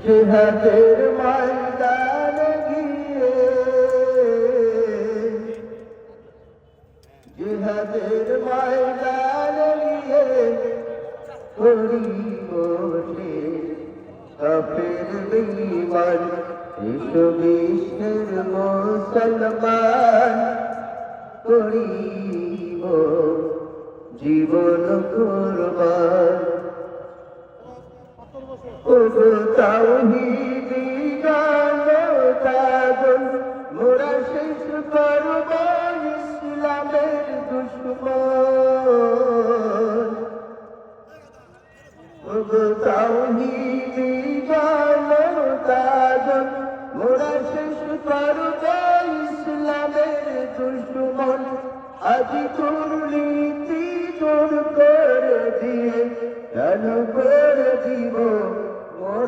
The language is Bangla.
জিহাদের ময়দানে গিয়ে, জিহাদের ময়দানে গিয়ে করিব শেষ কাফের বেঈমান, এসো বিশ্বের মুসলমান, করিব জীবন কুরবান। ওগো তাওহীদি জনতাদল, মোরা শেষ করব ইসলামের দুশমন। ওগো তাওহীদি জনতাদল, মোরা শেষ করব ইসলামের দুশমন। আজ দুর্নীতি দূর করে দিয়ে, কেন করে দিব মোরা